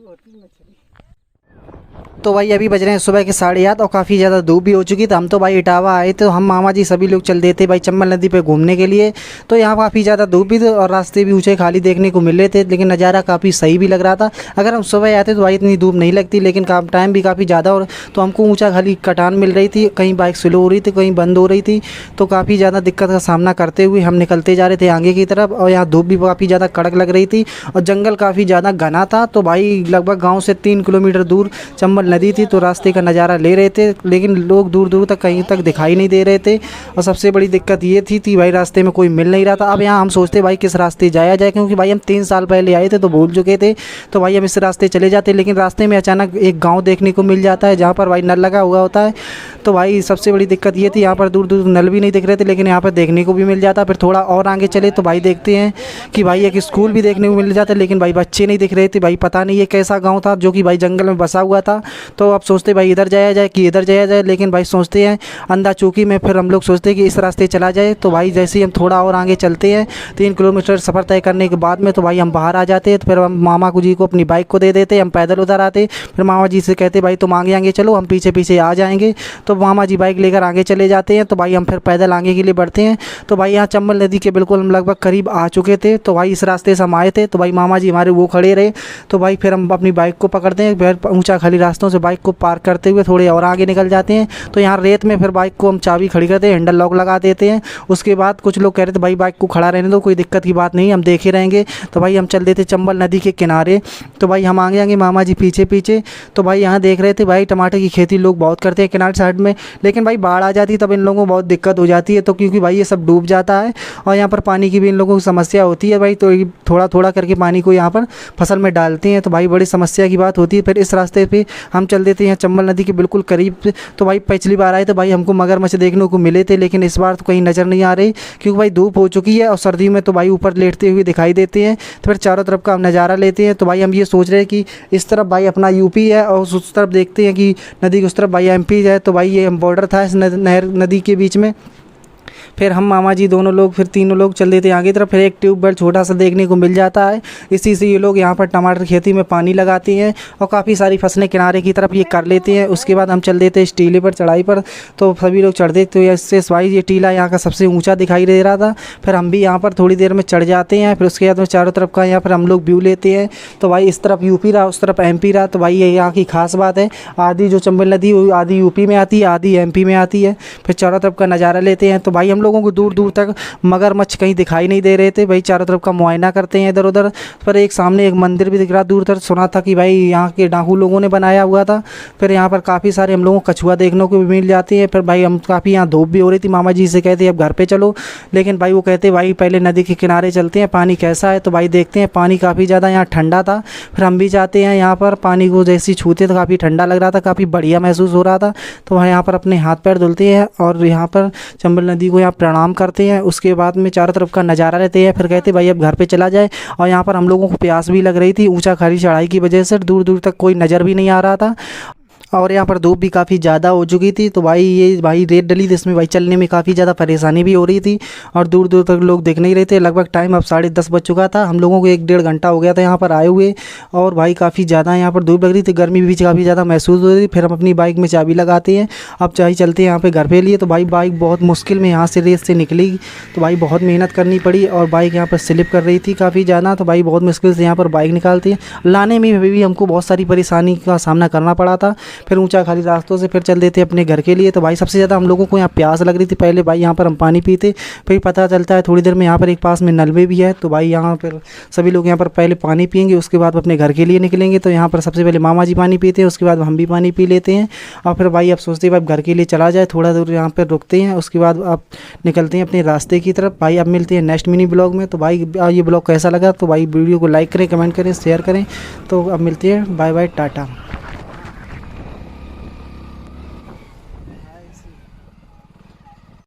होती मछली। तो भाई अभी बज रहे हैं सुबह के 8:30 और काफ़ी ज़्यादा धूप भी हो चुकी। तो हम तो भाई इटावा आए, तो हम मामा जी सभी लोग चल देते भाई चंबल नदी पे घूमने के लिए। तो यहाँ काफ़ी ज़्यादा धूप भी थी और रास्ते भी ऊंचे खाली देखने को मिल रहे थे, लेकिन नज़ारा काफ़ी सही भी लग रहा था। अगर हम सुबह आते तो भाई इतनी धूप नहीं लगती, लेकिन टाइम भी काफ़ी ज़्यादा और तो हमको ऊँचा खाली कटान मिल रही थी, कहीं बाइक स्लो हो रही थी, कहीं बंद हो रही थी। तो काफ़ी ज़्यादा दिक्कत का सामना करते हुए हम निकलते जा रहे थे आगे की तरफ। और यहाँ धूप भी काफ़ी ज़्यादा कड़क लग रही थी और जंगल काफ़ी ज़्यादा घना था। तो भाई लगभग गाँव से 3 किलोमीटर दूर चंबल नदी थी, तो रास्ते का नज़ारा ले रहे थे, लेकिन लोग दूर दूर तक कहीं तक दिखाई नहीं दे रहे थे। और सबसे बड़ी दिक्कत ये थी भाई रास्ते में कोई मिल नहीं रहा था। अब यहाँ हम सोचते भाई किस रास्ते जाया जाए, क्योंकि भाई हम 3 साल पहले आए थे तो भूल चुके थे। तो भाई हम इस रास्ते चले जाते, लेकिन रास्ते में अचानक एक गाँव देखने को मिल जाता है जहाँ पर भाई नल लगा हुआ होता है। तो भाई सबसे बड़ी दिक्कत ये थी, यहाँ पर दूर दूर नल भी नहीं दिख रहे थे, लेकिन यहाँ पर देखने को भी मिल जाता। फिर थोड़ा और आगे चले तो भाई देखते हैं कि भाई एक स्कूल भी देखने को मिल जाता है, लेकिन भाई बच्चे नहीं दिख रहे थे। भाई पता नहीं ये कैसा गाँव था जो कि भाई जंगल में बसा हुआ था। तो अब सोचते भाई इधर जाया जाए कि इधर जाया जाए, लेकिन भाई सोचते हैं अंधा चौकी में। फिर हम लोग सोचते हैं कि इस रास्ते चला जाए। तो भाई जैसे ही हम थोड़ा और आगे चलते हैं 3 किलोमीटर सफ़र तय करने के बाद में, तो भाई हम बाहर आ जाते हैं। तो फिर हम मामा जी को अपनी बाइक को दे देते, हम पैदल उधर आते। फिर मामा जी से कहते भाई तुम आगे आगे चलो, हम पीछे पीछे आ जाएंगे। तो मामा जी बाइक लेकर आगे चले जाते हैं। तो भाई हम फिर पैदल आगे के लिए बढ़ते हैं। तो भाई यहाँ चंबल नदी के बिल्कुल हम लगभग करीब आ चुके थे। तो भाई इस रास्ते से हम आए थे, तो भाई मामा जी हमारे वो खड़े रहे। तो भाई फिर हम अपनी बाइक को पकड़ते हैं, फिर ऊंचा खाली रास्तों से बाइक को पार करते हुए थोड़े और आगे निकल जाते हैं। तो यहाँ रेत में फिर बाइक को हम चाबी खड़ी करते हैं, हैंडल लॉक लगा देते हैं। उसके बाद कुछ लोग कह रहे थे भाई बाइक को खड़ा रहने दो, कोई दिक्कत की बात नहीं, हम देखे रहेंगे। तो भाई हम चल देते चंबल नदी के किनारे। तो भाई हम आगे आगे, मामा जी पीछे पीछे। तो भाई यहाँ देख रहे थे भाई टमाटर की खेती लोग बहुत करते हैं किनारे साइड में, लेकिन भाई बाढ़ आ जाती है तब इन लोगों को बहुत दिक्कत हो जाती है। तो क्योंकि भाई ये सब डूब जाता है और यहाँ पर पानी की भी इन लोगों को समस्या होती है भाई। तो थोड़ा थोड़ा करके पानी को यहाँ पर फसल में डालते हैं, तो भाई बड़ी समस्या की बात होती है। फिर इस रास्ते पर हम चल देते हैं चंबल नदी के बिल्कुल करीब। तो भाई पिछली बार आए तो भाई हमको मगरमच्छ देखने को मिले थे, लेकिन इस बार तो कहीं नज़र नहीं आ रही, क्योंकि भाई धूप हो चुकी है और सर्दी में तो भाई ऊपर लेटते हुए दिखाई देते हैं। तो फिर चारों तरफ का हम नज़ारा लेते हैं। तो भाई हम ये सोच रहे हैं कि इस तरफ भाई अपना यूपी है और उस तरफ देखते हैं कि नदी की उस तरफ भाई एमपी है। तो भाई ये बॉर्डर था इस नहर नदी के बीच में। फिर हम मामा जी दोनों लोग, फिर तीनों लोग चल देते हैं आगे तरफ। फिर एक ट्यूबवेल छोटा सा देखने को मिल जाता है, इसी से ये लोग यहाँ पर टमाटर खेती में पानी लगाते हैं और काफ़ी सारी फसलें किनारे की तरफ ये कर लेते हैं। उसके बाद हम चल देते हैं इस टीले पर चढ़ाई पर। तो सभी लोग चढ़ देते हैं। इससे भाई ये टीला यहाँ का सबसे ऊँचा दिखाई दे रहा था। फिर हम भी यहाँ पर थोड़ी देर में चढ़ जाते हैं। फिर उसके बाद में चारों तरफ का यहाँ पर हम लोग व्यू लेते हैं। तो भाई इस तरफ यूपी रहा, उस तरफ एमपी रहा। तो भाई ये यहाँ की खास बात है, आधी जो चंबल नदी आधी यूपी में आती है, आधी एमपी में आती है। फिर चारों तरफ का नज़ारा लेते हैं। तो भाई हम लोगों को दूर दूर तक मगरमच्छ कहीं दिखाई नहीं दे रहे थे। भाई चारों तरफ का मुआयना करते हैं इधर उधर। पर एक सामने एक मंदिर भी दिख रहा दूर तक, सुना था कि भाई यहाँ के डाकू लोगों ने बनाया हुआ था। फिर यहाँ पर काफ़ी सारे हम लोगों को कछुआ देखने को भी मिल जाती है। फिर भाई हम काफ़ी यहाँ धूप भी हो रही थी, मामा जी से कहते अब घर पे चलो, लेकिन भाई वो कहते भाई पहले नदी के किनारे चलते हैं, पानी कैसा है। तो भाई देखते हैं, पानी काफ़ी ज़्यादा यहाँ ठंडा था। फिर हम भी जाते हैं यहाँ पर, पानी को जैसे छूते तो काफ़ी ठंडा लग रहा था, काफ़ी बढ़िया महसूस हो रहा था। तो वहाँ यहाँ पर अपने हाथ पैर धुलते हैं और यहाँ पर चंबल नदी को यहाँ प्रणाम करते हैं। उसके बाद में चारों तरफ का नज़ारा लेते हैं। फिर कहते भाई अब घर पे चला जाए। और यहाँ पर हम लोगों को प्यास भी लग रही थी, ऊंचा खाली चढ़ाई की वजह से दूर दूर तक कोई नज़र भी नहीं आ रहा था और यहाँ पर धूप भी काफ़ी ज़्यादा हो चुकी थी। तो भाई ये भाई रेत डली थी, इसमें भाई चलने में काफ़ी ज़्यादा परेशानी भी हो रही थी और दूर दूर तक लोग दिख नहीं रहे थे। लगभग टाइम अब 10:30 बज चुका था। हम लोगों को 1-1.5 घंटा हो गया था यहाँ पर आए हुए और भाई काफ़ी ज़्यादा यहाँ पर धूप लग रही थी, गर्मी भी काफ़ी ज़्यादा महसूस हो रही थी। फिर हम अपनी बाइक में चाबी लगाते हैं, अब चाहे चलते हैं यहाँ पर घर पे लिए। तो भाई बाइक बहुत मुश्किल में यहाँ से रेत से निकली। तो भाई बहुत मेहनत करनी पड़ी और बाइक यहाँ पर स्लिप कर रही थी काफ़ी ज़्यादा। तो भाई बहुत मुश्किल से यहाँ पर बाइक निकालती है, लाने में भी हमको बहुत सारी परेशानी का सामना करना पड़ा था। फिर ऊँचा खाली रास्तों से फिर चल देते अपने घर के लिए। तो भाई सबसे ज़्यादा हम लोगों को यहाँ प्यास लग रही थी। पहले भाई यहाँ पर हम पानी पीते, फिर पता चलता है थोड़ी देर में यहाँ पर एक पास में नलवे भी है। तो भाई यहाँ पर सभी लोग यहाँ पर पहले पानी पियेंगे, उसके बाद अपने घर के लिए निकलेंगे। तो यहाँ पर सबसे पहले मामा जी पानी पीते हैं, उसके बाद हम भी पानी पी लेते हैं और फिर भाई अब सोचते हैं भाई घर के लिए चला जाए। थोड़ा दूर यहाँ पर रुकते हैं, उसके बाद अब निकलते हैं अपने रास्ते की तरफ। भाई अब मिलते हैं नेक्स्ट मिनी ब्लॉग में। तो भाई ये ब्लॉग कैसा लगा तो भाई वीडियो को लाइक करें, कमेंट करें, शेयर करें। तो अब मिलते हैं, बाय बाय, टाटा।